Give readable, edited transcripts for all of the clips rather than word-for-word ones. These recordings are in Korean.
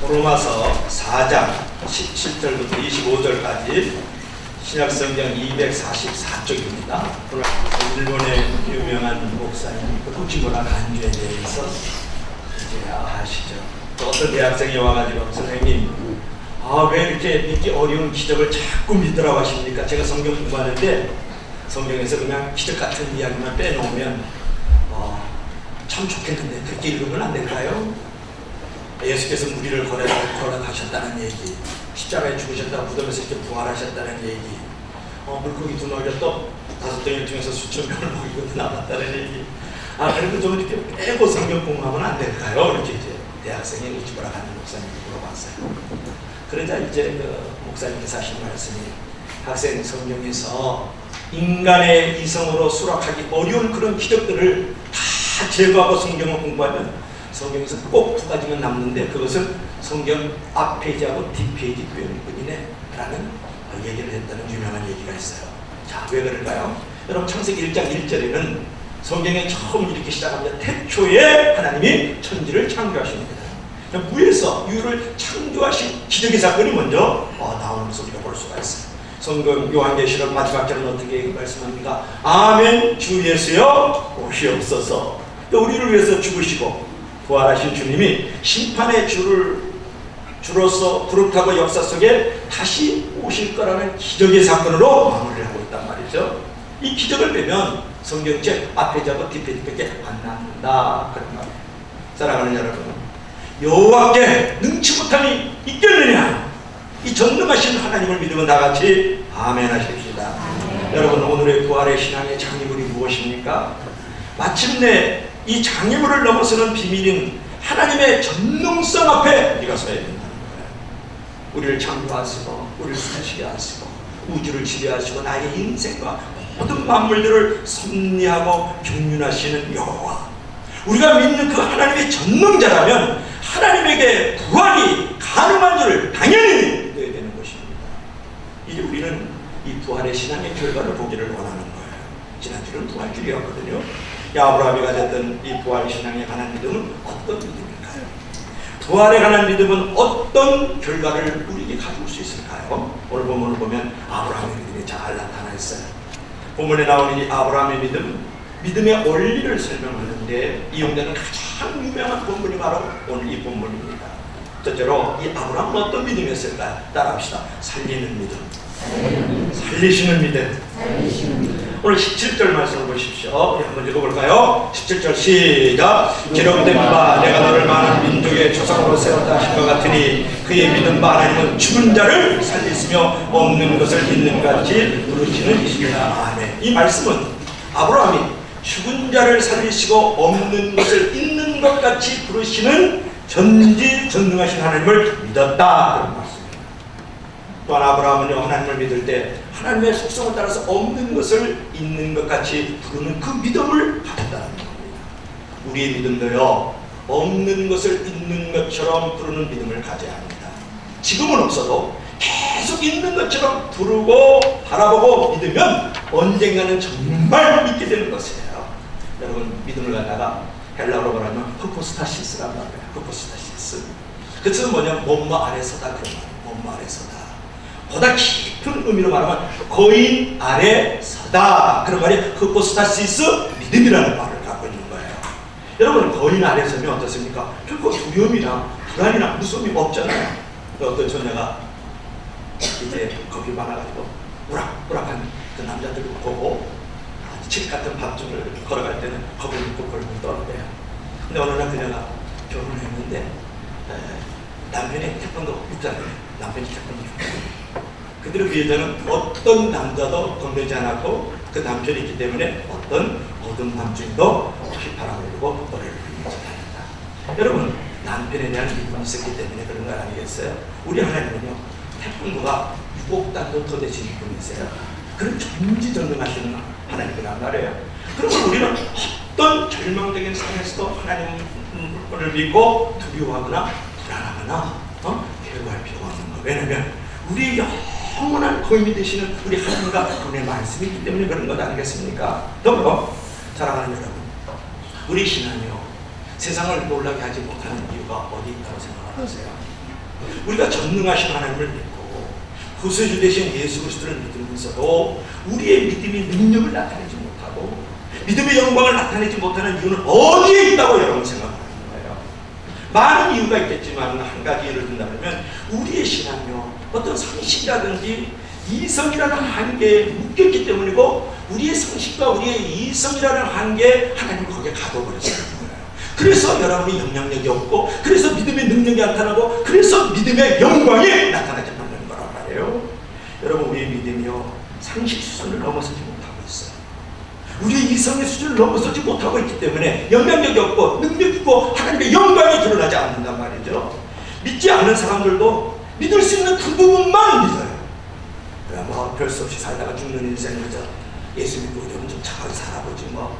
로마서 4장 17절부터 25절까지 신약성경 244쪽입니다. 오늘 일본의 유명한 목사님 후지무라 간주에 대해서 이제 아시죠? 또 어떤 대학생이 와가지고 선생님, 왜 이렇게 믿기 어려운 기적을 자꾸 믿으라고 하십니까? 제가 성경 공부하는데 성경에서 그냥 기적 같은 이야기만 빼놓으면 참 좋겠는데 그렇게 읽으면 안 될까요? 예수께서 무리를 걸어가셨다는 얘기, 십자가에 죽으셨다 무덤에서 이렇게 부활하셨다는 얘기, 물고기 두 마리가 또 5덩이를 통해서 수천 명을 먹이고 남았다는 얘기. 그래도 좀 이렇게 빼고 성경 공부하면 안 될까요? 이렇게 이제 대학생이 우찌보라 가는 목사님이 물어봤어요. 그러자 이제 그 목사님께서 하신 말씀이, 학생, 성경에서 인간의 이성으로 수락하기 어려운 그런 기적들을 다 제거하고 성경을 공부하면 성경에서 꼭 2가지만 남는데 그것은 성경 앞페이지하고 뒷페이지 표현뿐이네 라는 얘기를 했다는 유명한 얘기가 있어요. 자, 왜 그럴까요? 여러분, 창세기 1장 1절에는 성경에 처음 이렇게 시작합니다. 태초에 하나님이 천지를 창조하십니다. 무에서 유를 창조하신 기적의 사건이 먼저 나오는 것을 우리가 볼 수가 있어요. 성경 요한계시록 마지막 절은 어떻게 말씀합니까? 아멘, 주 예수여 오시옵소서. 또 우리를 위해서 죽으시고 부활하신 주님이 심판의 주로서 부룩하고 역사 속에 다시 오실 거라는 기적의 사건으로 마무리를 하고 있단 말이죠. 이 기적을 빼면 성경책 앞페이지하고 뒷페이지밖에 안 남는다, 그런 말이에요. 사랑하는 여러분, 여호와께 능치 못함이 있겠느냐? 이 전능하신 하나님을 믿으면 다같이 아멘 하십시다. 여러분, 오늘의 부활의 신앙의 장애물이 무엇입니까? 마침내 이 장애물을 넘어서는 비밀인 하나님의 전능성 앞에 우리가 서야 된다는 거예요. 우리를 창조하시고 우리를 숨쉬게 하시고 우주를 지배하시고 나의 인생과 모든 만물들을 섭리하고 경륜하시는 여호와, 우리가 믿는 그 하나님의 전능자라면 하나님에게 부활이 가능한 줄을 당연히 믿어야 되는 것입니다. 이제 우리는 이 부활의 신앙의 결과를 보기를 원하는 거예요. 지난주는 부활주일이었거든요. 아브라함이 가졌던 이 부활 신앙에 관한 믿음은 어떤 믿음일까요? 부활에 관한 믿음은 어떤 결과를 우리에게 가져올 수 있을까요? 오늘 본문을 보면 아브라함의 믿음이 잘 나타나 있어요. 본문에 나오는 이 아브라함의 믿음의 원리를 설명하는데 이용되는 가장 유명한 본문이 바로 오늘 이 본문입니다. 첫째로 이 아브라함은 어떤 믿음이었을까요? 따라합시다. 살리는 믿음, 살리시는 믿음. 오늘 17절 말씀을 보십시오. 우리 한번 읽어볼까요? 17절 시작. 기록된 바 내가 너를 많은 민족의 조상으로 세웠다 하신 것 같으니 그의 믿은 바 하나님은 죽은 자를 살리시며 없는 것을 있는 같이 부르시는 이시라. 아멘. 이 말씀은 아브라함이 죽은 자를 살리시고 없는 것을 있는 것 같이 부르시는 전지전능하신 하나님을 믿었다, 그런 말씀입니다. 또한 아브라함은 하나님을 믿을 때 하나님의 속성을 따라서 없는 것을 있는 것 같이 부르는 그 믿음을 가졌다는 겁니다. 우리의 믿음도요, 없는 것을 있는 것처럼 부르는 믿음을 가져야 합니다. 지금은 없어도 계속 있는 것처럼 부르고 바라보고 믿으면 언젠가는 정말 믿게 되는 것이에요. 여러분, 믿음을 갖다가 헬라어로 말하면 후포스타시스라고 합니다. 후포스타시스. 그 뜻은 뭐냐면 몸무 아래 서다, 그런 말이에요. 몸무 아래 서다. 보다 깊은 의미로 말하면 거인 아래 서다, 그런 말이 후포스타시스 믿음이라는 말을 갖고 있는 거예요. 여러분, 거인 아래 서면 어떻습니까? 결코 두려움이나 불안이나 무서움이 없잖아요. 어떤 처녀가 이제 겁이 많아가지고 우락우락한 그 남자들을 보고 칠 같은 밤중을 걸어갈 때는 겁을 먹고 벌벌 떠는데요. 근데 어느 날 그녀가 결혼을 했는데 남편이 태권도 육자예요. 남편이 태권도 육자예요. 그들의 위에서는 어떤 남자도 건들지 않았고 그 남편이 있기 때문에 어떤 어두운 밤중도 휘파람을 불고 노래를 부르면서 다닌다. 여러분, 남편에 대한 믿음이 있었기 때문에 그런 거 아니겠어요? 우리 하나님은요, 태권도가 6억 단도 더 되신 분이세요. 그런 전지전능하시는 하나님이란 말이에요. 그러면 우리는 어떤 절망적인 상황에서도 하나님을 믿고 두려워하거나 불안하거나 괴로워할 필요가 없는 거예요. 왜냐하면 우리 영원한 거인이 되시는 우리 하나님과 그분의 말씀이 있기 때문에 그런 것 아니겠습니까? 더불어 사랑하는 여러분, 우리 신앙이요, 세상을 놀라게 하지 못하는 이유가 어디 있다고 생각하세요? 우리가 전능하신 하나님을 믿고 구세주 되신 예수 그리스도를 믿으면서도 우리의 믿음이 능력을 나타내지 못하고 믿음의 영광을 나타내지 못하는 이유는 어디에 있다고 여러분 생각하는 거예요? 많은 이유가 있겠지만 한 가지 예를 든다면 우리의 신앙요 어떤 상식이라든지 이성이라는 한계에 묶였기 때문이고 우리의 상식과 우리의 이성이라는 한계에 하나님을 거기에 가둬버렸어요. 그래서 여러분이 영향력이 없고 그래서 믿음의 능력이 나타나고 그래서 믿음의 영광이 나타나지 않는 거란 말이에요. 여러분 우리의 믿음이요 상식 수준을 넘어서지 못하고 있어요. 우리의 이성의 수준을 넘어서지 못하고 있기 때문에 영향력이 없고 능력이 없고 하나님의 영광이 드러나지 않는단 말이죠. 믿지 않는 사람들도 믿을 수 있는 그 부분만 믿어요. 뭐 별 수 없이 살다가 죽는 인생이죠. 예수 믿고 우리 좀 착하게 살아보지 뭐.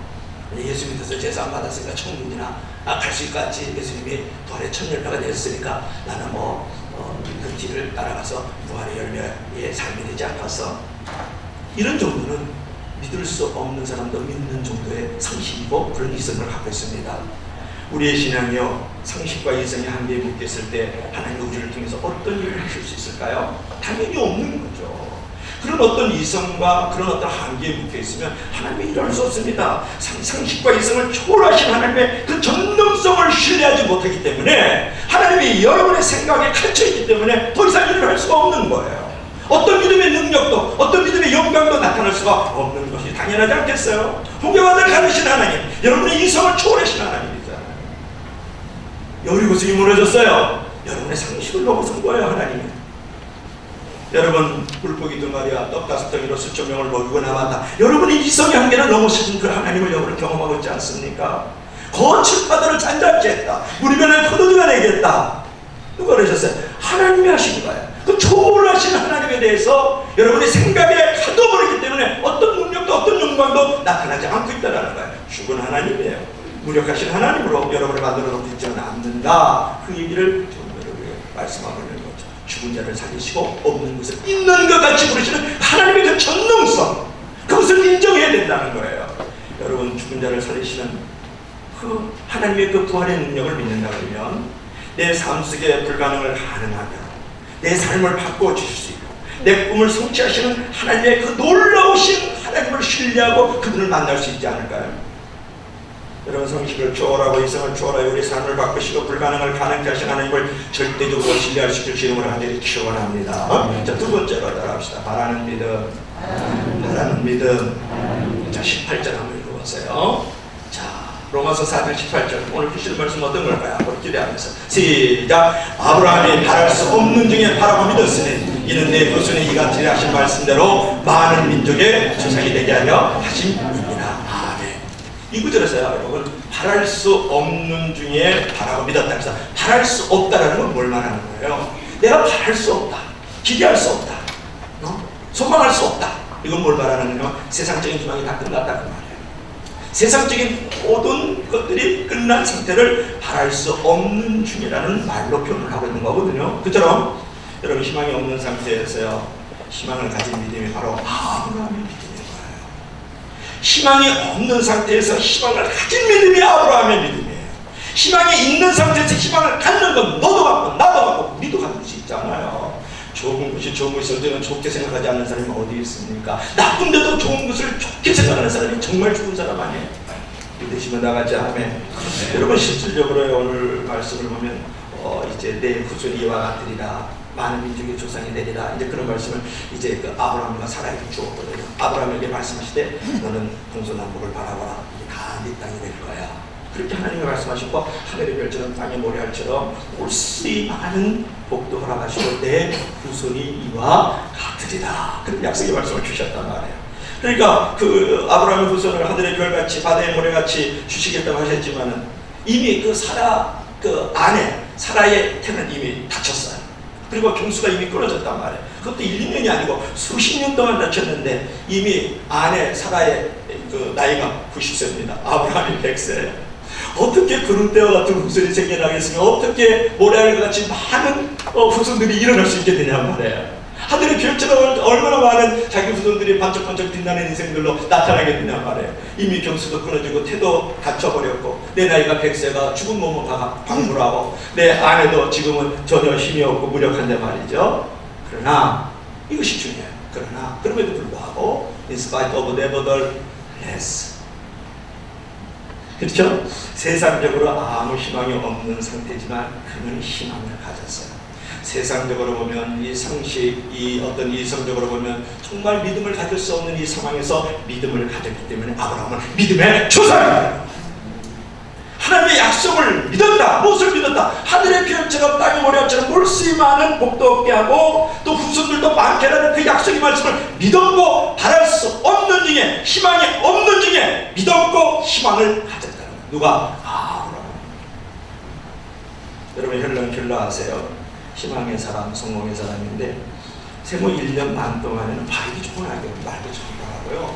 예수 믿어서 제사 안 받았으니까 천국이나 갈 수 있겠지. 예수님이 부활의 첫 열매가 되었으니까 나는 그 길을 따라가서 부활의 열매의 삶이 되지 않겠어. 이런 정도는 믿을 수 없는 사람도 믿는 정도의 상식이고 그런 이성을 갖고 있습니다. 우리의 신앙이요 상식과 이성의 한계에 묶였을 때 하나님 우리를 통해서 어떤 일을 하실 수 있을까요? 당연히 없는 거죠. 그런 어떤 이성과 그런 어떤 한계에 묶여 있으면 하나님이 일할 수 없습니다. 상식과 이성을 초월하신 하나님의 그 전능성을 신뢰하지 못하기 때문에 하나님이 여러분의 생각에 갇혀있기 때문에 더 이상 일을 할 수가 없는 거예요. 어떤 믿음의 능력도 어떤 믿음의 영광도 나타날 수가 없는 것이 당연하지 않겠어요? 홍해바다를 가르신 하나님, 여러분의 이성을 초월하신 하나님이잖아요. 여리고성이 무너졌어요. 여러분의 상식을 넘어선 거예요. 하나님이. 여러분 물고기 2마리와 떡 5덩이로 수천 명을 먹이고 남았다. 여러분이 이성의 한계를 넘어서신 그 하나님을 여러분 경험하고 있지 않습니까? 거친 바다를 잔잔케 했다. 물이 변해 포도주가 되게 했다. 누가 그러셨어요? 하나님이 하신 거예요. 그 초월하신 하나님에 대해서 여러분이 생각에 가둬버리기 때문에 어떤 능력도 어떤 영광도 나타나지 않고 있다는 거예요. 죽은 하나님이에요. 무력하신 하나님으로 여러분을 만들어 놓고 있지는 않는다. 그 얘기를 좀 여러분에게 말씀하고 있는 거죠. 죽은 자를 살리시고 없는 것을 있는 것 같이 부르시는 하나님의 그 전능성, 그것을 인정해야 된다는 거예요. 여러분 죽은 자를 살리시는 그 하나님의 그 부활의 능력을 믿는다 그러면 내 삶 속에 불가능을 가능하며 내 삶을 바꾸어 주실 수 있고 내 꿈을 성취하시는 하나님의 그 놀라우신 하나님을 신뢰하고 그분을 만날 수 있지 않을까요? 여러분 상식을 초월하고 이성을 초월하여 우리 삶을 바꾸시고 불가능을 가능케 하신 하나님을 절대적으로 신뢰할 수 있을 이름으로 하나님을 기원합니다. 자, 두 번째로 따라합시다. 바라는 믿음. 바라는 믿음. 자, 18절 한번 읽어보세요. 자, 로마서 4장 18절. 오늘 주실 말씀 어떤 걸까요? 한번 기대하면서 시작. 아브라함이 바랄 수 없는 중에 바라고 믿었으니 이는 내 후손이 이같이 하신 말씀대로 많은 민족의 조상이 되게 하려 하심이니라. 이 구절에서요, 여러분, 바랄 수 없는 중에 바라고 믿었다. 그래서 바랄 수 없다라는 건 뭘 말하는 거예요? 내가 바랄 수 없다, 기대할 수 없다, 소망할 수 없다. 이건 뭘 말하는 거예요? 세상적인 희망이 다 끝났다 그 말이에요. 세상적인 모든 것들이 끝난 상태를 바랄 수 없는 중이라는 말로 표현을 하고 있는 거거든요. 그처럼 여러분 희망이 없는 상태에서요, 희망을 가진 믿음이 바로 아브라함의 믿음이에요. 희망이 없는 상태에서 희망을 가진 믿음이 아브라함의 믿음이에요. 희망이 있는 상태에서 희망을 갖는 건 너도 갖고 나도 갖고 우리도 가질 수 있잖아요. 좋은 것이 좋은 것이 언제나 좋게 생각하지 않는 사람이 어디 있습니까? 나쁜데도 좋은 것을 좋게 생각하는 사람이 정말 좋은 사람 아니에요? 믿으시면 나가지 아멘. 여러분 실질적으로 오늘 말씀을 보면 이제 내 후손이 이와 같으리라. 많은 민족의 조상이 되리라. 이제 그런 말씀을 이제 그 아브라함과 사라에게 주었거든요. 아브라함에게 말씀하시되 너는 동서남북을 바라봐라. 다 네 땅이 될 거야. 그렇게 하나님이 말씀하시고 하늘의 별처럼 땅의 모래알처럼 올수리 많은 복도 허락하시고 내 후손이 이와 같으리라. 그런 약속의 말씀을 주셨단 말이에요. 그러니까 그 아브라함의 후손을 하늘의 별같이 바다의 모래같이 주시겠다고 하셨지만은 이미 그 사라 그 아내 사라의 태는 이미 다쳤어요. 그리고 경수가 이미 끊어졌단 말이에요. 그것도 1, 2년이 아니고 수십 년 동안 다쳤는데 이미 아내 사라의 그 나이가 90세입니다. 아브라함이 100세예요. 어떻게 그런 때와 같은 후손이 생겨나겠으며 어떻게 모래알과 같이 많은 후손들이 일어날 수 있게 되냔 말이에요. 하늘의 별처럼 얼마나 많은 자기 후손들이 반짝반짝 빛나는 인생들로 나타나겠느냐 말이에요. 이미 경수도 끊어지고 태도 갇혀버렸고 내 나이가 100세가 죽은 몸을 방불하고 내 아내도 지금은 전혀 힘이 없고 무력한데 말이죠. 그러나 이것이 중요해요. 그러나 그럼에도 불구하고 in spite of nevertheless, 그렇죠? 세상적으로 아무 희망이 없는 상태지만 그는 희망을 가졌어요. 세상적으로 보면 이 상식, 이 어떤 이성적으로 보면 정말 믿음을 가질 수 없는 이 상황에서 믿음을 가졌기 때문에 아브라함은 믿음의 조상입니다. 하나님의 약속을 믿었다. 무엇을 믿었다? 하늘의 별처럼 땅의 모래처럼 물수이 많은 복도 없게 하고 또 후손들도 많게 하는 그 약속의 말씀을 믿었고 바랄 수 없는 중에 희망이 없는 중에 믿었고 희망을 가졌다는 거예요. 누가? 아브라함. 여러분 헬런 켈러 아세요? 희망의 사람, 성공의 사람인데 생후 1년 반 동안에는 발이 조그맣게 말도 잘하고요.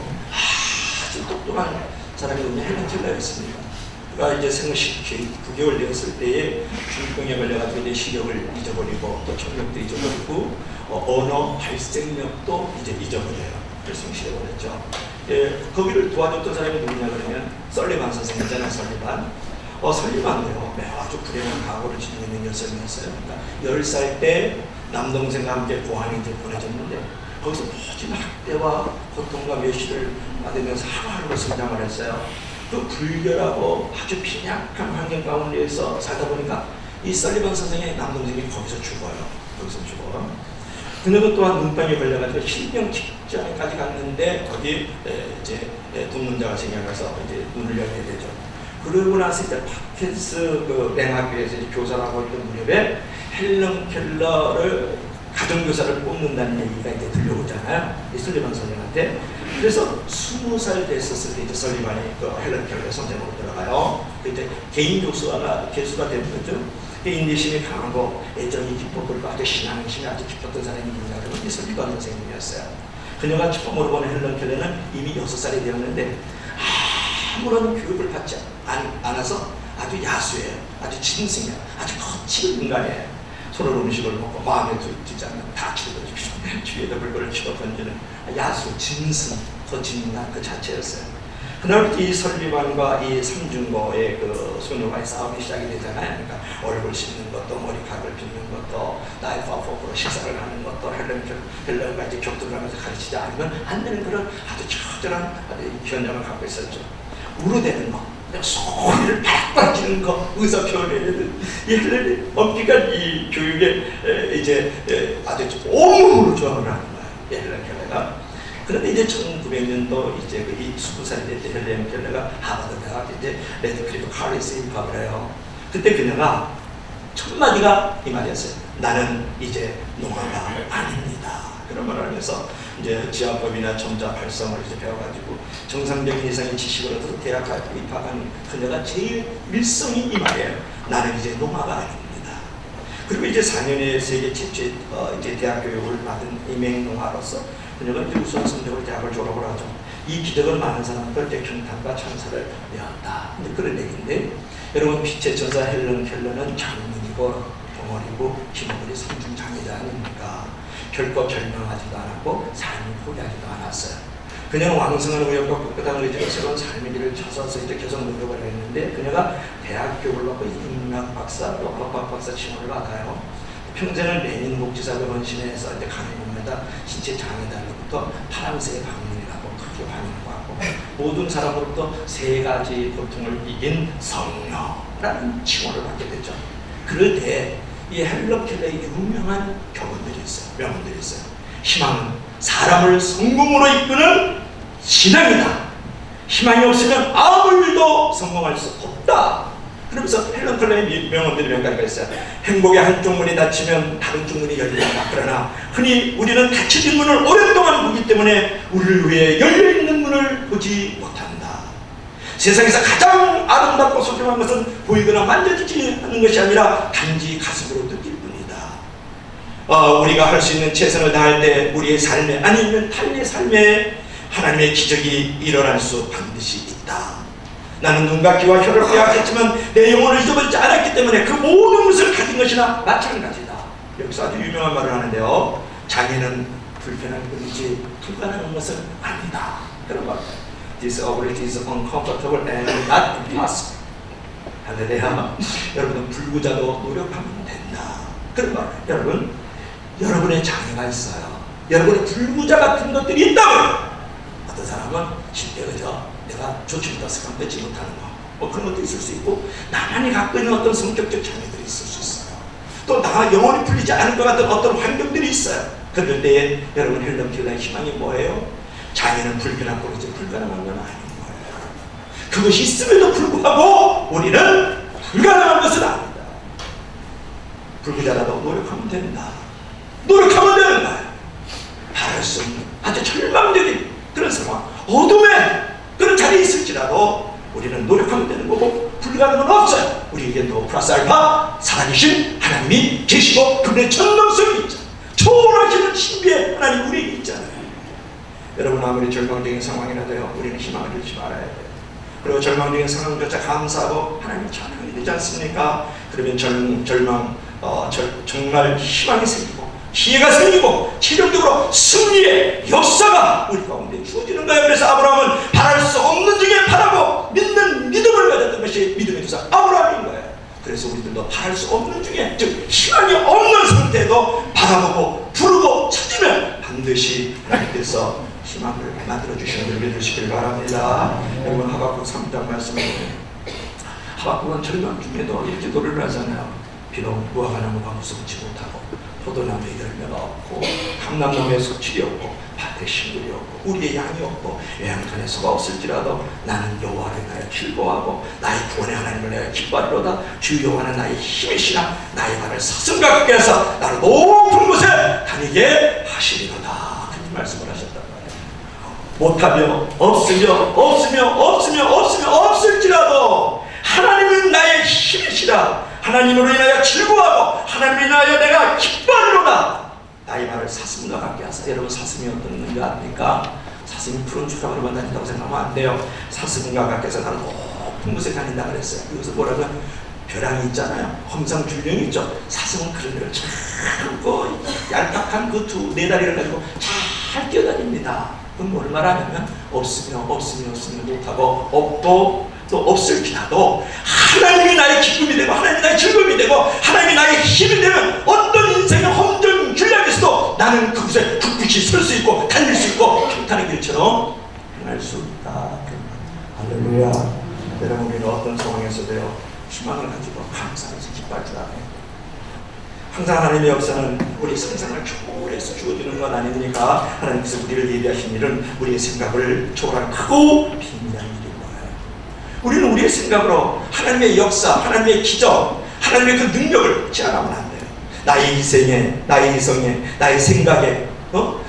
아주 똑똑한 사람이거든요. 헬런 켈러였습니다. 그가 이제 생후 9개월 되었을 때에 중풍에 걸려가지고 이제 시력을 잊어버리고 또 청력도 잊어버리고 언어 발생력도 이제 잊어버려요. 결승시에 버렸죠. 예, 거기를 도와줬던 사람이 누구냐 그러면 설리반 선생 있잖아요. 설리반도요. 아주 불행한 과거를 지니고 있는 여성이었어요. 그러니까 10살 때 남동생과 함께 고아원에 보내졌는데 거기서 모진 학대와 고통과 멸시를 받으면서 하루하루 성장을 했어요. 그 불결하고 아주 빈약한 환경 가운데에서 살다 보니까 이 설리반 선생의 남동생이 거기서 죽어요. 거기서 죽어. 그녀도 또한 눈병에 걸려가지고 실명 직전까지 갔는데 거기 이제 동문자가 생겨나서 이제 눈을 열게 되죠. 그러고 나서 이제 파켄스 그 랭학교에서 이제 교사를 하고 있던 무렵에 헬런 켈러를 가정교사를 뽑는다는 얘기가 이제 들려오잖아요. 이 설리반 선생한테. 그래서 20살 됐었을 때 이제 설리반이 그 헬런 켈러의 선생으로 들어가요. 이제 개인 교수가 된 거죠. 인내심이 강하고 애정이 깊었고 아주 신앙심이 아주 깊었던 사람이 누구냐 그러면 이 설리반 선생님이었어요. 그녀가 처음으로 본 헬런 켈러는 이미 6살이 되었는데 아무런 교육을 받지 않아서 아주 야수예요. 아주 짐승이에요. 아주 거친 인간이에요. 서로 음식을 먹고 마음에 들지 않는 다 치워주십시오. 주위에다 물건을 치워 던지는 야수, 짐승, 거친 인간 그 자체였어요. 그날부터 이 설리반과 이 삼중고의 그 소녀와의 싸움이 시작이 되잖아요. 그러니까 얼굴 씻는 것도, 머리카락을 빗는 것도, 나이프와 포크로 식사를 하는 것도, 헬런과 이제 격투를 하면서 가르치지 않으면 안 되는 그런 아주 처절한 현장을 갖고 있었죠. 우르대는 거, 소리를 팍팍 지르는 거, 의사 표현을 이 헬런이 엄격한 이 교육에 이제 아주 온몸으로 조항을 하는 거예요. 이 헬런 켈러가. 그런데 이제 1900년도 이제 그 20살이 됐을 때 헬런 켈러가 하버드 대학 이제 레드클리프 칼리지에 입학을 해요. 그때 그녀가 첫 마디가 이 말이었어요. 나는 이제 농아가 아닙니다. 그런 말을 하면서 이제 지화법이나 점자 발성을 이제 배워가지고 정상적인 이상의 지식을 얻어서 대학 입학한 그녀가 제일 밀성이 이 말이에요. 나는 이제 농아가 아닙니다. 그리고 이제 4년의 세계 최초의 이제 대학 교육을 받은 임행농아로서 그녀가 이제 우수한 성적으로 대학을 졸업을 하죠. 이 기적은 많은 사람들께 경탄과 찬사를 배웠다. 그런 얘기인데 여러분 빛의 천사 헬런 켈러는 장민이고 덩어리고 기모들이 성중 장애자 아닙니까? 결코 절망하지도 않았고 삶을 포기하지도 않았어요. 그녀는 왕성한 의욕과 꿋꿋한 의지로 새로운 삶의 길을 찾아서 이제 계속 노력을 했는데 그녀가 대학 교육을 받고 인문학 박사 또 법학 박사 진학을 받아요. 평생을 레닌 목지사로 헌신해서 이제 가능합니다. 신체 장애자로부터 파랑새의 방문이라고 크게 반응받고 모든 사람으로부터 3가지 고통을 이긴 성녀라는 칭호를 받게 되죠. 그럴 때 이 헬런 켈러의 유명한 교훈들이 있어요. 명언들이 있어요. 희망은 사람을 성공으로 이끄는 신앙이다. 희망이 없으면 아무 일도 성공할 수 없다. 그러면서 헬런 켈러의 명언들이 몇 가지가 있어요. 행복의 한쪽 문이 닫히면 다른 쪽 문이 열린다. 그러나 흔히 우리는 닫혀진 문을 오랫동안 보기 때문에 우리를 위해 열려있는 문을 보지 못한다. 세상에서 가장 아름답고 소중한 것은 보이거나 만져지지 않는 것이 아니라 단지 가슴으로 느낄 뿐이다. 우리가 할 수 있는 최선을 다할 때 우리의 삶에 아니면 타인의 삶에 하나님의 기적이 일어날 수 반드시 있다. 나는 눈과 귀와 혀를 빼앗겼지만 내 영혼을 잊어버리지 않았기 때문에 그 모든 것을 가진 것이나 마찬가지다. 여기서 아주 유명한 말을 하는데요. 장애는 불편한 뿐이지 불가능한 것은 아니다. 그런 말. Disability is uncomfortable and not impossible. 할렐루야. 여러분은 불구자도 노력하면 된다. 그런 말. 여러분, 여러분의 장애가 있어요. 여러분의 불구자 같은 것들이 있다고요. 어떤 사람은 쉽게 그저 내가 조치부터 습관 뺏지 못하는 거, 뭐 그런 것도 있을 수 있고, 나만이 갖고 있는 어떤 성격적 장애들이 있을 수 있어요. 또 나가 영혼이 풀리지 않을 것 같은 어떤 환경들이 있어요. 그럴 때에 여러분 헬런 켈러의 희망이 뭐예요? 장애는 불편한 거지 불가능한 건 아닌 거예요. 그것이 있음에도 불구하고 우리는 불가능한 것은 아니다. 불구자라도 노력하면 된다. 노력하면 되는 거예요. 바랄 수 없는 아주 절망적인 그런 상황, 어둠의 그런 자리에 있을지라도 우리는 노력하면 되는 거고, 불가능은 없어요. 우리에게 또 플러스 알파 살아계신 하나님이 계시고 그분의 전능성이 있죠. 초월하시는 신비의 하나님 우리에게 있잖아요. 여러분, 아무리 절망적인 상황이라도요, 우리는 희망을 잃지 말아야 돼요. 그리고 절망적인 상황조차 감사하고 하나님 찬양이 되지 않습니까? 그러면 정말 희망이 생기고 기회가 생기고 최종적으로 승리의 역사가 우리 가운데 주어지는 거예요. 그래서 아브라함은 바랄 수 없는 중에 바라고 믿는 믿음을 가졌던 것이 믿음의 조상 아브라함인 거예요. 그래서 우리들도 바랄 수 없는 중에, 즉 희망이 없는 상태에도 바라보고 부르고 찾으면 반드시 하나님께서 희망을 만들어주시는 줄 믿으시길 바랍니다. 여러분, 하박국 3장 말씀을 하박국은 절망 중에도 이렇게 노래를 하잖아요. 비록 무화과나무가 무성치 못하고 포도나무에 열매가 없고 감람나무에 소출이 없고 밭에 식물이 없고 우리의 양이 없고 외양간에 소가 없을지라도 나는 여호와를 인하여 즐거워하고 나의 구원의 하나님을 내가 기뻐하리로다. 주 여호와는 나의 힘이시라. 나의 발을 사슴과 같게 해서 나를 높은 곳에 다니게 하시리로다. 그렇게 말씀을 하셨단 말이에요. 못하며 없을지라도 하나님은 나의 힘이시라. 하나님으로 인하여 즐거워하고 하나님으로 인하여 내가 기뻐하리로다. 나의 말을 사슴과 같게 하사. 여러분, 사슴이 어떤 의미가 압니까? 사슴이 푸른 초장으로만 다닌다고 생각하면 안 돼요. 사슴과 같게 해서 나는 높은 곳에 다닌다 그랬어요. 여기서 뭐라면 벼랑이 있잖아요. hom상줄령이 있죠. 사슴은 그런 데를 참고 얄팍한 그 네 다리를 가지고 잘 뛰어다닙니다. 그럼 뭘 말하냐면 없으면 못하고 없고 또 없을지라도 하나님이 나의 기쁨이 되고 하나님이 나의 즐거움이 되고 하나님이 나의 힘이 되면 어떤 인생의 험정 균락에서도 나는 그곳에 굳굳이 설 수 있고 달릴 수 있고 평탄의 길처럼 행할 수 있다. 할렐루야. 여러분, 우리는 어떤 상황에서도요 희망을 가지고 감사하면서 기뻐할 줄 알아요. 항상 하나님의 역사는 우리 상상을 초월해서 주어지는 것 아닙니까? 하나님께서 우리를 예비하신 일은 우리의 생각을 초월한 크고 비밀한 일인 거예요. 우리는 우리의 생각으로 하나님의 역사, 하나님의 기적, 하나님의 그 능력을 제한하면 안 돼요. 나의 이생에, 나의 이성에, 나의 생각에,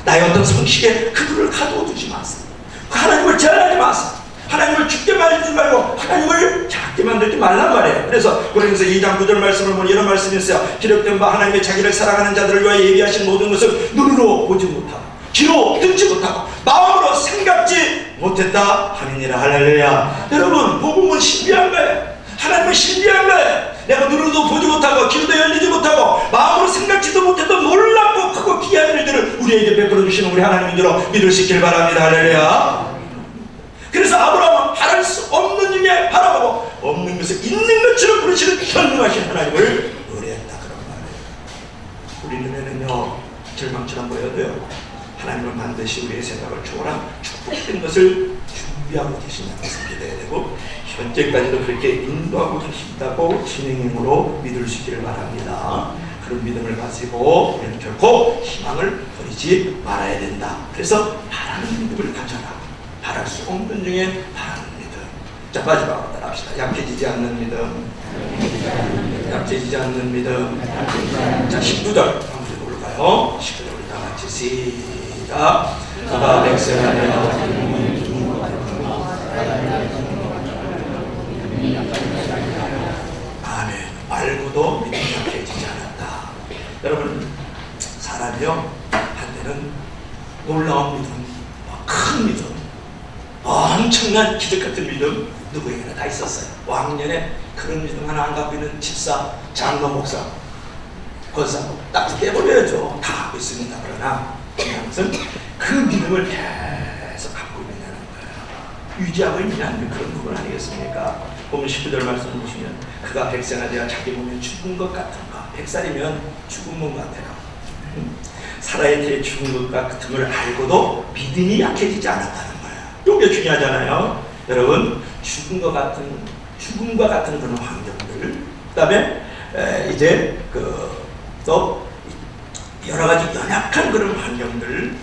나의 어떤 성식에 그들을 가두어 두지 마세요. 하나님을 제한하지 마세요. 하나님을 죽게 만들지 말고 하나님을 작게 만들지 말란 말이에요. 그래서 고린도서 2장 9절 말씀을 보면 이런 말씀이 있어요. 기록된 바 하나님의 자기를 사랑하는 자들을 위하여 예비하신 모든 것을 눈으로 보지 못하고 귀로 듣지 못하고 마음으로 생각지 못했다 하느니라. 할렐루야. 여러분, 복음은 신비한 거예요. 하나님은 신비한 거예요. 내가 눈으로도 보지 못하고 귀로도 열리지 못하고 마음으로 생각지도 못했던 놀랍고 크고 귀한 일들을 우리에게 베풀어 주시는 우리 하나님인 줄 믿을 수 있길 바랍니다. 할렐루야. 그래서 아브라함은 바랄 수 없는 중에 바라보고 없는 것을 있는 것처럼 부르시는 현명하신 하나님을 의뢰했다. 그런 말이에요. 우리 눈에는요 절망처럼 보여도요 하나님은 반드시 우리의 생각을 초월한 축복된 것을 준비하고 계신다는 것을 믿어야 되고 현재까지도 그렇게 인도하고 계신다고 진행임으로 믿을 수 있기를 바랍니다. 그런 믿음을 가지고 우리는 결코 희망을 버리지 말아야 된다. 그래서 바라는 믿음을 가져라. 바랄 수 없는 중에 바라는 믿음. 자, 마지막으로 따라합시다. 약해지지 않는 믿음. 약해지지 않는 믿음. 자, 19절 한번 볼까요? 19절 우리 다 같이 시작. 그가 백성하여 아멘. 말고도 믿음이 약해지지 않았다. 여러분, 사람이요 한때는 놀라운 믿음, 큰 믿음, 엄청난 기적같은 믿음 누구에게나 다 있었어요. 왕년에 그런 믿음 하나 안 갖고 있는 집사 장로 목사 권사고 딱 깨버려야죠. 다 하고 있습니다. 그러나 중요한 것은 그 믿음을 계속 갖고 있느냐는 거예요. 유지하고 있느냐는 그런 부분 아니겠습니까? 보면 19절 말씀을 보시면 그가 백세나 되어 자기 몸에 죽은 것 같은가. 100살이면 죽은 몸 같아요. 살아야 될 죽은 것 같음을 알고도 믿음이 약해지지 않았다는 거예요. 이게 중요하잖아요. 여러분, 죽음과 같은 그런 환경들, 그 다음에 이제 또 여러 가지 연약한 그런 환경들,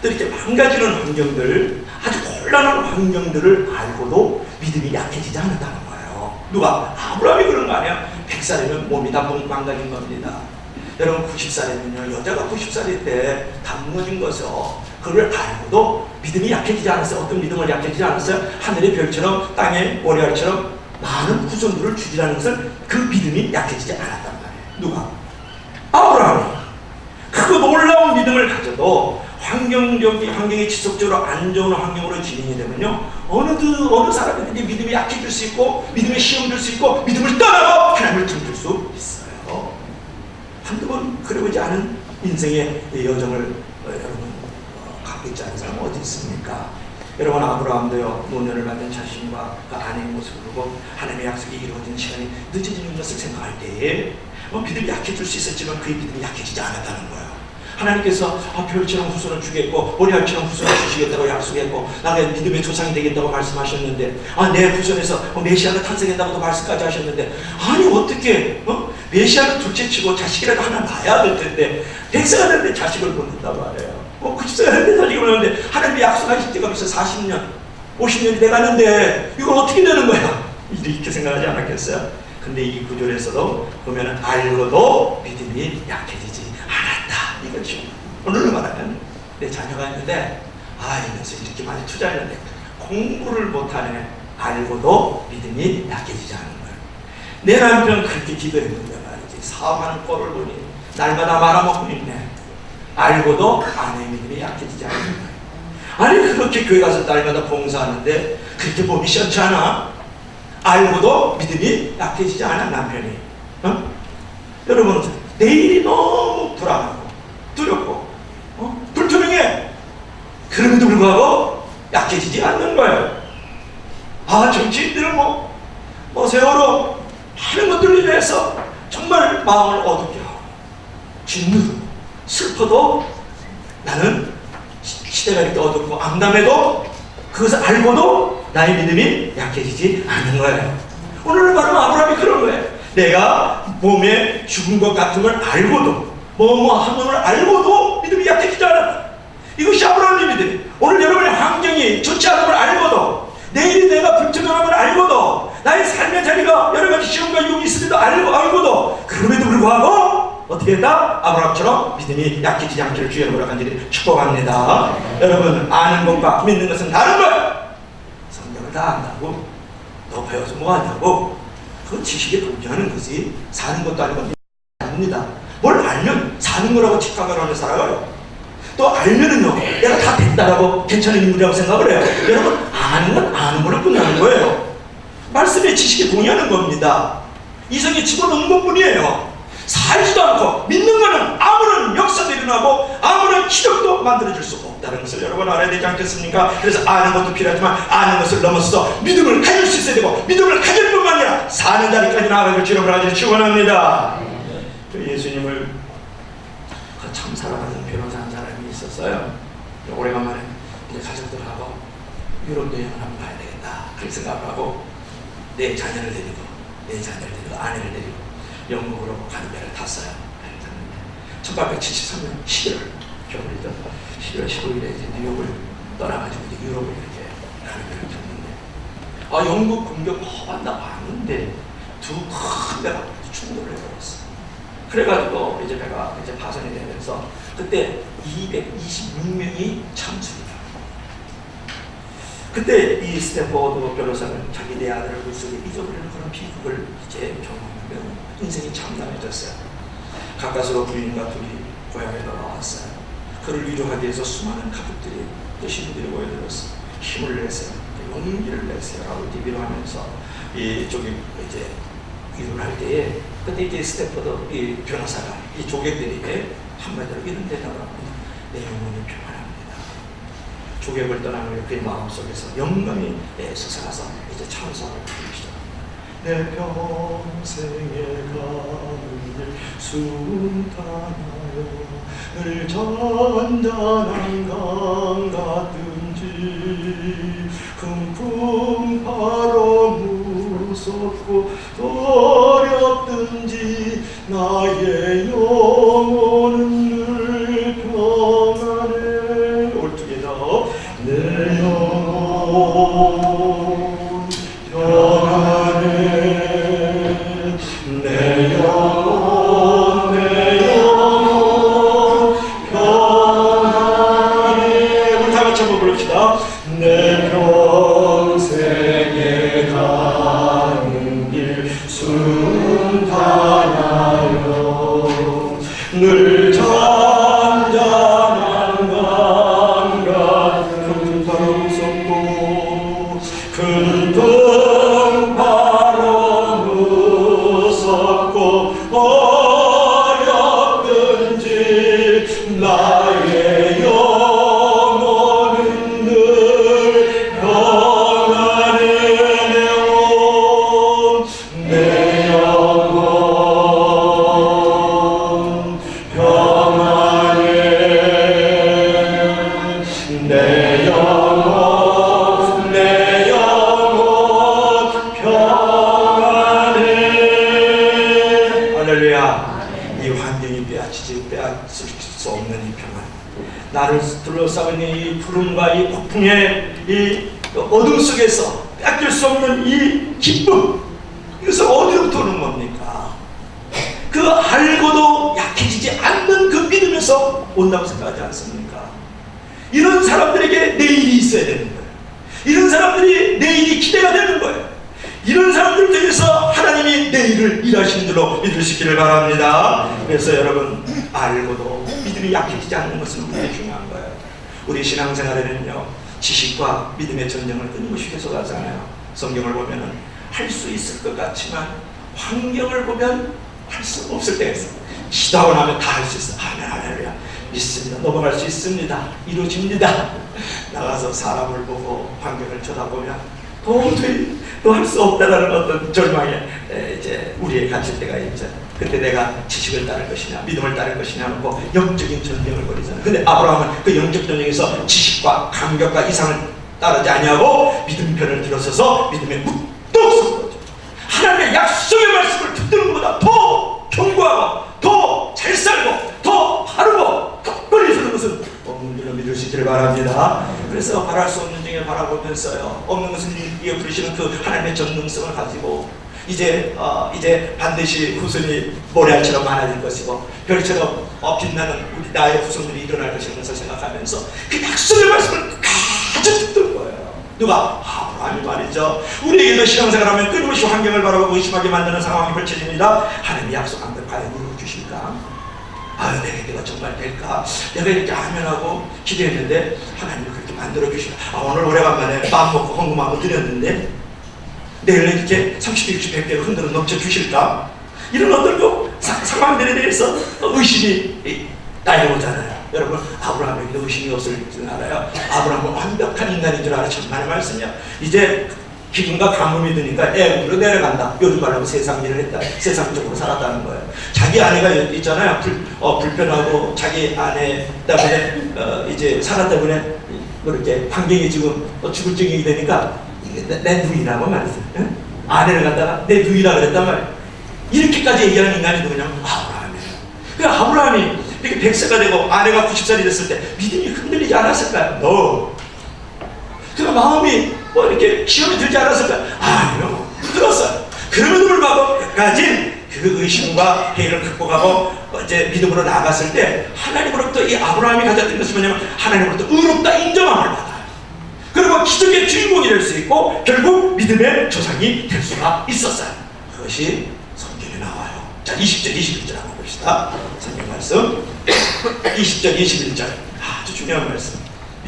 또 이렇게 망가지는 환경들, 아주 곤란한 환경들을 알고도 믿음이 약해지지 않았다는 거예요. 누가? 아브라함이 그런 거 아니야? 100살이면 몸이 다 망가진 겁니다. 여러분, 90살이면요, 여자가 90살일 때 다 무너진 거죠. 그걸 알고도 믿음이 약해지지 않았어요. 어떤 믿음을 약해지지 않았어요? 하늘의 별처럼 땅의 모래알처럼 많은 후손들을 주리라는 것을 그 믿음이 약해지지 않았단 말이에요. 누가? 아브라함이. 그 놀라운 믿음을 가져도 환경이 지속적으로 안 좋은 환경으로 진행이 되면요, 어느 사람이든지 믿음이 약해질 수 있고 믿음에 시험 들 수 있고 믿음을 떠나고 하나님을 등질 수 있어요. 한두 번 그려보지 않은 인생의 여정을 여러분 갖고 있지 않은 사람은 어디 있습니까? 여러분, 아브라함도요, 노년을 받은 자신과 그 아내의 모습을 보고 하나님의 약속이 이루어지는 시간이 늦어지는 것을 생각할 때에 믿음이 약해질 수 있었지만 그의 믿음이 약해지지 않았다는 거예요. 하나님께서 별처럼 후손을 주겠고 모래알처럼 후손을 주시겠다고 약속했고 나의 믿음의 조상이 되겠다고 말씀하셨는데, 내 후손에서 메시아가 탄생한다고도 말씀까지 하셨는데, 아니 어떻게 메시아는 둘째치고 자식이라도 하나 낳아야 될 텐데 100세가 됐는데 자식을 못 낳는단 말이에요. 90세가 됐는데 자식을 못 낳는데 하나님이 약속하신 때가 벌써 40년 50년이 돼가는데 이걸 어떻게 되는 거야? 이렇게 생각하지 않았겠어요? 근데 이 구절에서도 보면 알고도 믿음이 약해지지 않았다, 이거죠. 오늘로 말하면 내 자녀가 있는데 이면서 이렇게 많이 투자했는데 공부를 못하네. 알고도 믿음이 약해지지 않은 거예요. 내 남편 그렇게 기도했는데 말이지, 사업하는 꼴을 보니 날마다 말아먹고 있네. 알고도 아내의 믿음이 약해지지 않는 거예요. 아니 그렇게 교회 가서 날마다 봉사하는데 그렇게 몸이 시원치 않아? 알고도 믿음이 약해지지 않아, 남편이. 여러분, 내일이 너무 불안하고 두렵고 불투명해. 그럼에도 불구하고 약해지지 않는 거예요. 정치인들은 세월호 많은 것들을 위해서 정말 마음을 어둡게 하고 짓누르고 슬퍼도 나는 시대가 이렇게 어둡고 암담해도 그것을 알고도 나의 믿음이 약해지지 않은 거예요. 오늘 말하면 아브라함이 그런 거예요. 내가 몸에 죽은 것 같음을 알고도 하는 알고도 믿음이 약해지지 않았다. 이것이 아브라함의 믿음이. 오늘 여러분의 환경이 좋지 않은 걸 알고도, 내일이 내가 불투명함을 알고도, 나의 삶의 자리가 여러 가지 시험과 유혹이 있음에도 알고도, 그럼에도 불구하고 어떻게 했다? 아브라함처럼 믿음이 약해지지 않기를 주의 이름으로 간절히 축복합니다. 여러분, 아는 것과 믿는 것은 다른 거예요. 성경을 다 안다고 너 배워서 뭐하냐고, 그건 지식에 동의하는 거지 사는 것도 아니고 아닙니다. 뭘 알면 사는 거라고 착각을 하는 살아가요. 또 알면은요, 내가 다 됐다라고 괜찮은 인물이라고 생각을 해요. 여러분, 아는 건 아는 걸로 끝나는 거예요. 말씀에 지식에 동의하는 겁니다. 이성에 집어넣는 것뿐이에요. 살지도 않고 믿는 거는 아무런 역사도 일어나고 아무런 기적도 만들어줄 수 없다는 것을 여러분 알아야 되지 않겠습니까? 그래서 아는 것도 필요하지만 아는 것을 넘어서 믿음을 가질 수 있어야 되고, 믿음을 가질 뿐만 아니라 사는 자리까지 나아가길 주님을 아주 축원합니다. 예수님을 참 사랑하는 변호사 한 사람이 있었어요. 오래간만에 이제 가족들하고 유럽 여행을 한번 가야 되겠다 그렇게 생각을 하고 내 자녀를 데리고 아내를 데리고 영국으로 가는 배를 탔어요. 1873년 11월 겨울이죠. 11월 15일에 이제 뉴욕을 떠나가지고 이제 유럽을 이렇게 가는 배를 탔는데, 영국 공격 한다 봤는데 두 큰 배가 충돌을 해버렸어. 그래가지고 이제 배가 이제 파손이 되면서 그때 226명이 참수입니다. 그때 이 스탠포드 변호사는 자기 네 아들을 물속에 잊어버리는 그런 비극을 이제 경험하며 인생이 참담해졌어요. 가까스로 부인과 둘이 고향에 돌아왔어요. 그를 위로하기 위해서 수많은 가족들이 또 신부들이 모여들었어. 힘을 내세요, 용기를 내세요 라고 이제 위로하면서 이쪽이 이제 위로를 할 때에 그때 이제 스탠포드 이 변호사가 이 조객들이 한마디로 이런 대답을 합니다. 내 영혼이 평안합니다. 조객을 떠나는 그의 마음속에서 영감이 솟아나서 이제 찬송을 부르기 시작합니다. 내 평생에 가는 길 순탄하여 늘 잔잔한 강 같은지 쿵쿵 바람 무섭고 어렵든지 나의 영혼은 늘 평안해. 올두개더 내 영혼 평안해. 내 영혼 내 영혼 평안해. 우리 다 같이 한번 부릅시다. 내 평생에 가는 길 순탄하여 늘 잔잔한 강 같은 바람 쏟고 큰 바람 무섭고 어렵든지 나의 영혼은 늘 평안해. 내 영혼 평안해. 내 영혼 내 영혼 평안해. 할렐루야. 이 환경이 빼앗을 수 없는 이 평안, 나를 둘러싸고 있는 이 구름과 이 폭풍의 이 어둠 속에서 빼앗길 수 없는 이 기쁨, 이것은 어디로부터 오는 겁니까? 그 알고도 약해지지 않는 그 믿음에서 온다고 생각하지 않습니까? 이런 사람들에게 내일이 있어야 되는 거예요. 이런 사람들이 내일이 기대가 되는 거예요. 이런 사람들 중에서 하나님이 내일을 일하시는 줄로 믿으시기를 바랍니다. 그래서 여러분, 알고도 믿음이 약해지지 않는 것은 굉장히 중요한 거예요. 우리 신앙생활에는요, 지식과 믿음의 전쟁을 끊임없이 계속하잖아요. 성경을 보면은 할 수 있을 것 같지만 환경을 보면 할 수 없을 때가 있어요. 기도하고 나면 다 할 수 있어. 아멘, 할렐루야. 믿습니다. 넘어갈 수 있습니다. 이루어집니다. 나가서 사람을 보고 환경을 쳐다보면 도저히 또 할 수 없다라는 어떤 절망에 이제 우리에 갇힐 때가 있죠. 그때 내가 지식을 따를 것이냐 믿음을 따를 것이냐 하고 영적인 전쟁을 벌이잖아요. 근데 아브라함은 그 영적 전쟁에서 지식과 감격과 이상을 따르지 아니하고 믿음 편을 들어서서 믿음에 묵뚝 선 거죠. 하나님의 약속의 말씀을 듣는 것보다 더 견고하고 더 잘 살고 더 바르고 굳건히 서는 것은 없는 줄로 믿을 수 있기를 바랍니다. 그래서 바랄 수 없는 중에 바라보면서요, 없는 것은 이에 부르시는 그 하나님의 전능성을 가지고 이제 반드시 후손이 모래알처럼 많아질 것이고 별처럼 빛나는 우리 나의 후손들이 일어날 것이라면서 생각하면서 그 약속의 말씀을 가져 듣던 거예요. 누가? 아브라함이 말이죠. 우리에게도 신앙생활하면 끊임없이 환경을 바라보고 의심하게 만드는 상황이 펼쳐집니다. 하나님이 약속한 걸 과연 이루어주실까? 아유, 내가 정말 될까? 내가 이렇게 하면 하고 기대했는데 하나님이 그렇게 만들어주시면, 오늘 오래간만에 마음 먹고 헌금 한번 드렸는데 내일 이렇게 30개, 60, 100개로 흔들어 넘쳐주실까? 이런 어떤 상황들에 대해서 의심이 따라오잖아요. 여러분, 아브라함에게도 의심이 없을 줄 알아요. 아브라함은 완벽한 인간인 줄 알아. 천만의 말씀이야. 이제 기근과 가뭄이 드니까 애굽으로 내려간다. 요즘 말하면 세상 일을 했다. 세상적으로 살았다는 거예요. 자기 아내가 있잖아요. 불편하고 자기 아내 때문에 이제 살았 때문에 이렇게 환경이 지금 죽을 지경이 되니까 내 누이라고 말했어요. 응? 아내를 갖다가 내 누이라 그랬단 말이에요. 이렇게까지 얘기하는 인간이 누구냐면 아브라함이에요. 그 아브라함이 이렇게 100세가 되고 아내가 90살이 됐을 때 믿음이 흔들리지 않았을까요? No. 그 마음이 이렇게 시험이 들지 않았을까요? 아니요. 들었어요. 그럼에도 불구하고 가진 그 의심과 회의를 극복하고 이제 믿음으로 나아갔을 때 하나님으로부터 이 아브라함이 가졌던 것이 뭐냐면 하나님으로부터 의롭다 인정함을 받아요. 그리고 기적의 주인공이 될 수 있고 결국 믿음의 조상이 될 수가 있었어요. 그것이 성경에 나와요. 자, 20절 21절 한번 봅시다. 성경 말씀 20절 21절 아주 중요한 말씀.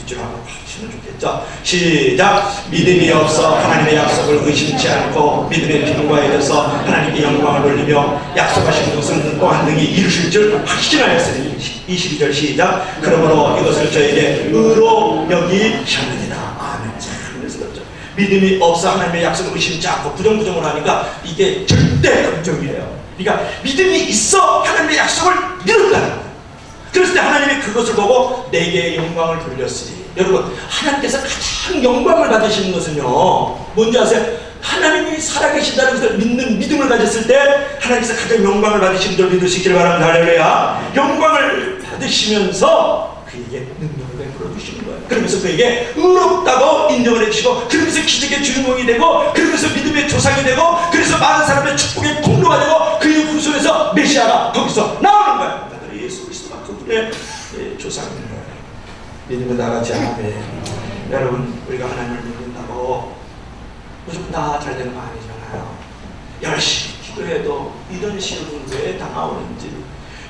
밑줄 한번 하시면 좋겠죠. 시작. 믿음이 없어 하나님의 약속을 의심치 않고 믿음의 필요에 대해서 하나님께 영광을 돌리며 약속하신 것을 또한 능히 이루실 줄 확신하였으니 22절 시작. 그러므로 이것을 저에게 의로 여기셨느니라. 아멘. 그래서 그렇죠. 믿음이 없어 하나님의 약속을 의심치 않고 부정부정을 하니까 이게 절대 긍정이에요. 그러니까 믿음이 있어 하나님의 약속을 믿었다는 거예요. 그랬을 때 하나님이 그것을 보고 내게 영광을 돌렸으니, 여러분 하나님께서 가장 영광을 받으시는 것은요 뭔지 아세요? 하나님이 살아계신다는 것을 믿는 믿음을 가졌을 때 하나님께서 가장 영광을 받으시는 줄 믿으시길 바랍니다. 할렐루야. 영광을 받으시면서 그에게 능력을 베풀어 주시는 거예요. 그러면서 그에게 의롭다고 인정을 해주시고, 그러면서 기적의 주인공이 되고, 그러면서 믿음의 조상이 되고, 그래서 많은 사람의 축복의 통로가 되고, 그의 후손에서 메시아가 거기서 나오는 거예요. 예수 그리스도가 그분의 조상인 거예요. 믿음은 나같이 아멘. 여러분 우리가 하나님을 믿는다고 무조건 다 잘 되는 거 아니잖아요. 열심히 기도해도 이런 시험은 왜 당하오는지,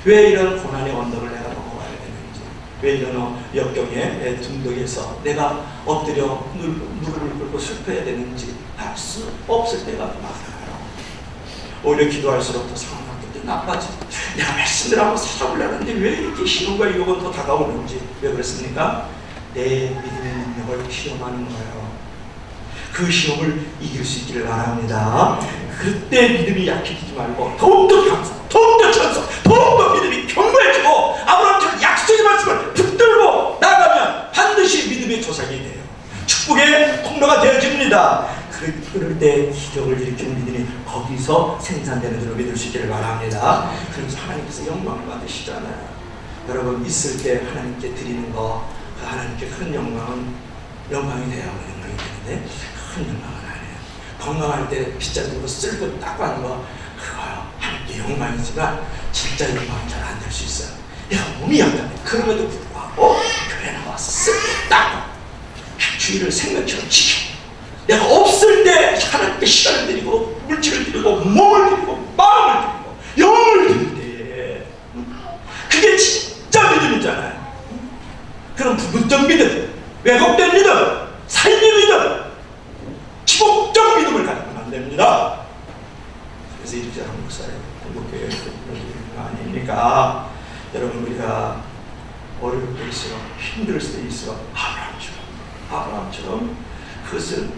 왜 이런 고난의 언덕을 내가 넘어가야 되는지, 왜 이런 역경의 둥덕에서 내가 엎드려 무릎을 꿇고 슬퍼야 되는지 알 수 없을 때가 많아요. 오히려 기도할수록 더 상황이 나빠지. 내가 말씀대로 한번 살아보려는데 왜 이렇게 시험과 유혹은 더 다가오는지. 왜 그렇습니까? 내 믿음의 능력을 시험하는 거예요. 그 시험을 이길 수 있기를 바랍니다. 그때 믿음이 약해지지 말고 더욱더 강성, 더욱더 찬성, 더욱더 믿음이 견고해지고 아브라함처럼 약속의 말씀을 붙들고 나가면 반드시 믿음의 조상이 돼요. 축복의 통로가 되어집니다. 그럴 때 기적을 일으키는 믿음이 거기서 생산되는 줄로 믿을 수 있기를 바랍니다. 그래서 하나님께서 영광을 받으시잖아요. 여러분 있을 때 하나님께 드리는 거, 그 하나님께 큰 영광이 돼야 영광이 되는데 큰 영광은 아니에요. 건강할 때 빗자루 거 쓸고 닦고 하는 거, 그거요 하나님께 영광이지만 진짜 영광은 잘 안 될 수 있어요. 내가 몸이 약한데 그럼에도 불구하고 교회 나와서 쓸고 닦고 주의를 생명처럼 지키고, 내가 없을 때 하나님께 시간을 드리고 물질을 드리고 몸을 드리고 마음을 드리고 영을 드릴 때, 그게 진짜 믿음이잖아요. 그런 부분적 믿음, 왜곡된 믿음, 삶의 믿음, 지속적 믿음을 갖는 안 됩니다. 그래서 이렇게 한국 사회, 한국 교회 아닙니까? 여러분 우리가 어려울 때일수록 힘들 때일수록 아브라함처럼 그것을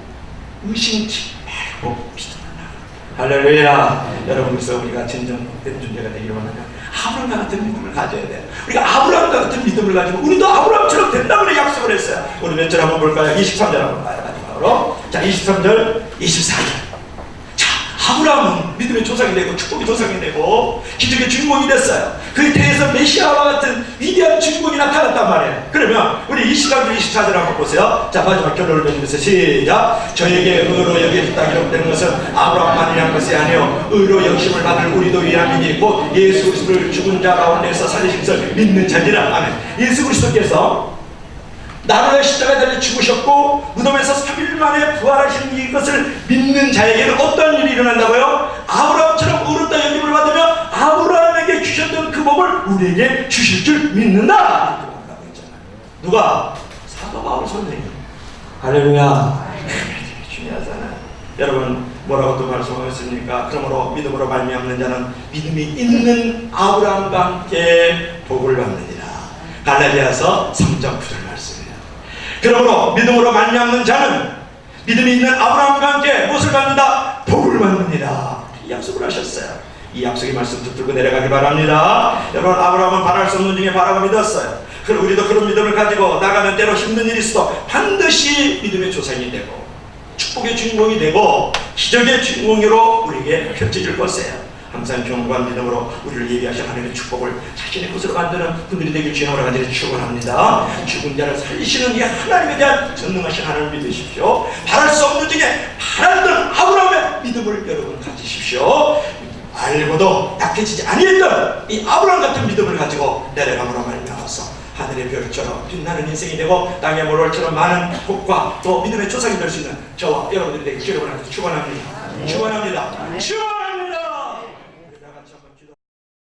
의심치 말고 믿음을 나가. 할렐루야. 여러분 그래서 우리가 진정된 존재가 되기를 원하면 아브라함과 같은 믿음을 가져야 돼요. 우리가 아브라함과 같은 믿음을 가지고 우리도 아브라함처럼 된다고 약속을 했어요. 우리 몇 절 한번 볼까요? 23절 한번 봐요. 마지막으로. 자 23절 24절. 아브라함은 믿음의 조상이 되고 축복의 조상이 되고 기적의 주인공이 됐어요. 그 대에서 메시아와 같은 위대한 주인공이 나타났단 말이에요. 그러면 우리 23절 24절 한번 보세요. 자 마지막 결론을 맺으면서 시작. 저에게 의로 여기셨다 기록되는 것은 아브라함만이 한 것이 아니요 의로 여기심을 받을 우리도 위함이니 곧 예수 그리스도를 죽은 자 가운데서 살리신 것을 믿는 자니라. 아멘. 예수 그리스도께서 나를 십자가에 달려 죽으셨고 무덤에서 3일 만에 부활하신 이것을 믿는 자에게는 어떤 일이 일어난다고요? 아브라함처럼 의롭다 여김을 받으며 아브라함에게 주셨던 그 복을 우리에게 주실 줄 믿는다. 누가? 사도 바울 선생님. 할렐루야. 중요하잖아요. 여러분 뭐라고 또 말씀하셨습니까? 그러므로 믿음으로 말미암는 자는 믿음이 있는 아브라함과 함께 복을 받느니라. 갈라디아서 3장 9절 말씀이에요. 그러므로 믿음으로 말미암는 자는 믿음이 있는 아브라함과 함께 무엇을 받는다? 복을 받느니라. 이 약속을 하셨어요. 이 약속의 말씀 붙들고 내려가기 바랍니다. 여러분 아브라함은 바랄 수 없는 중에 바라고 믿었어요. 그리고 우리도 그런 믿음을 가지고 나가면 때로 힘든 일이 있어도 반드시 믿음의 조상이 되고 축복의 주인공이 되고 기적의 주인공으로 우리에게 펼쳐질 것이에요. 항상 경고한 믿음으로 우리를 예비하신 하나님의 축복을 자신의 것으로 만드는 분들이 되길 주님으로 간절히 축원합니다. 죽은 자를 살리시는 이 하나님에 대한 전능하신 하나님을 믿으십시오. 바랄 수 없는 중에 바랐던 아브라함의 믿음을 여러분 가지십시오. 알고도 약해지지 아니했던 이 아브라함 같은 믿음을 가지고 내려감으로 말미암아서 하늘의 별처럼 빛나는 인생이 되고 땅의 모럴처럼 많은 복과 또 믿음의 조상이 될 수 있는 저와 여러분들이 되길 주님으로 축원합니다. 축원합니다.